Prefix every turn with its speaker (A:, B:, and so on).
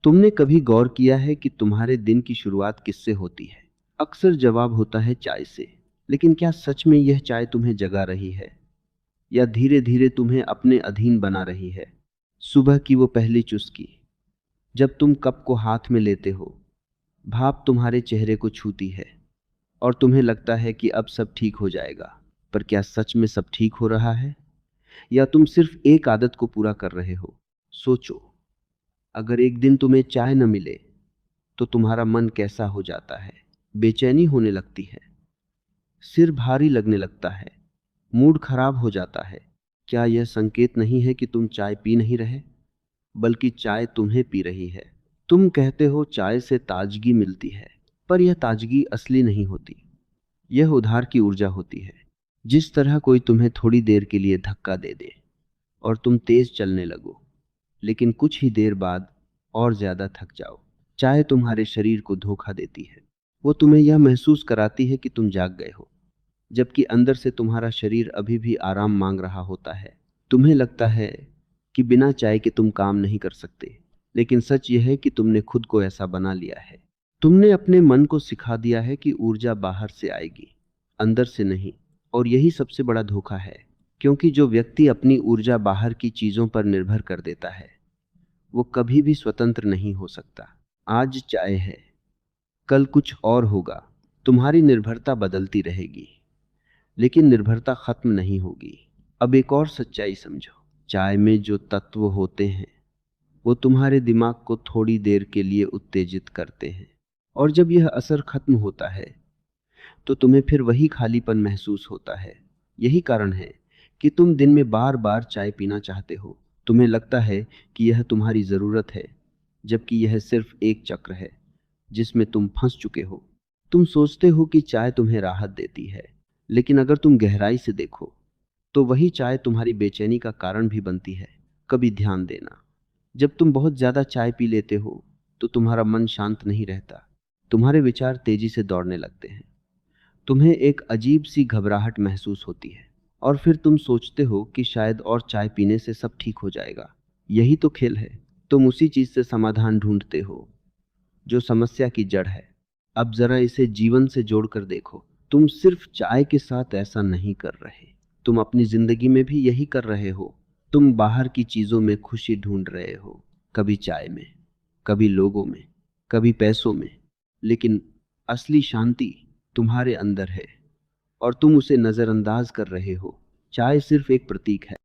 A: तुमने कभी गौर किया है कि तुम्हारे दिन की शुरुआत किससे होती है? अक्सर जवाब होता है चाय से। लेकिन क्या सच में यह चाय तुम्हें जगा रही है या धीरे धीरे तुम्हें अपने अधीन बना रही है? सुबह की वो पहली चुस्की, जब तुम कप को हाथ में लेते हो, भाप तुम्हारे चेहरे को छूती है और तुम्हें लगता है कि अब सब ठीक हो जाएगा। पर क्या सच में सब ठीक हो रहा है या तुम सिर्फ एक आदत को पूरा कर रहे हो? सोचो, अगर एक दिन तुम्हें चाय न मिले तो तुम्हारा मन कैसा हो जाता है? बेचैनी होने लगती है, सिर भारी लगने लगता है, मूड खराब हो जाता है। क्या यह संकेत नहीं है कि तुम चाय पी नहीं रहे, बल्कि चाय तुम्हें पी रही है? तुम कहते हो चाय से ताजगी मिलती है, पर यह ताजगी असली नहीं होती। यह उधार की ऊर्जा होती है। जिस तरह कोई तुम्हें थोड़ी देर के लिए धक्का दे दे और तुम तेज चलने लगो, लेकिन कुछ ही देर बाद और ज्यादा थक जाओ। चाय तुम्हारे शरीर को धोखा देती है। वो तुम्हें यह महसूस कराती है कि तुम जाग गए हो, जबकि अंदर से तुम्हारा शरीर अभी भी आराम मांग रहा होता है। तुम्हें लगता है कि बिना चाय के तुम काम नहीं कर सकते, लेकिन सच यह है कि तुमने खुद को ऐसा बना लिया है। तुमने अपने मन को सिखा दिया है कि ऊर्जा बाहर से आएगी, अंदर से नहीं। और यही सबसे बड़ा धोखा है, क्योंकि जो व्यक्ति अपनी ऊर्जा बाहर की चीजों पर निर्भर कर देता है, वो कभी भी स्वतंत्र नहीं हो सकता। आज चाय है, कल कुछ और होगा। तुम्हारी निर्भरता बदलती रहेगी, लेकिन निर्भरता खत्म नहीं होगी। अब एक और सच्चाई समझो, चाय में जो तत्व होते हैं वो तुम्हारे दिमाग को थोड़ी देर के लिए उत्तेजित करते हैं, और जब यह असर खत्म होता है तो तुम्हें फिर वही खालीपन महसूस होता है। यही कारण है कि तुम दिन में बार बार चाय पीना चाहते हो। तुम्हें लगता है कि यह तुम्हारी जरूरत है, जबकि यह सिर्फ एक चक्र है जिसमें तुम फंस चुके हो। तुम सोचते हो कि चाय तुम्हें राहत देती है, लेकिन अगर तुम गहराई से देखो तो वही चाय तुम्हारी बेचैनी का कारण भी बनती है। कभी ध्यान देना, जब तुम बहुत ज्यादा चाय पी लेते हो तो तुम्हारा मन शांत नहीं रहता। तुम्हारे विचार तेजी से दौड़ने लगते हैं, तुम्हें एक अजीब सी घबराहट महसूस होती है, और फिर तुम सोचते हो कि शायद और चाय पीने से सब ठीक हो जाएगा। यही तो खेल है। तुम उसी चीज से समाधान ढूंढते हो जो समस्या की जड़ है। अब जरा इसे जीवन से जोड़कर देखो। तुम सिर्फ चाय के साथ ऐसा नहीं कर रहे, तुम अपनी जिंदगी में भी यही कर रहे हो। तुम बाहर की चीजों में खुशी ढूंढ रहे हो, कभी चाय में, कभी लोगों में, कभी पैसों में, लेकिन असली शांति तुम्हारे अंदर है और तुम उसे नजरअंदाज कर रहे हो। चाय सिर्फ एक प्रतीक है।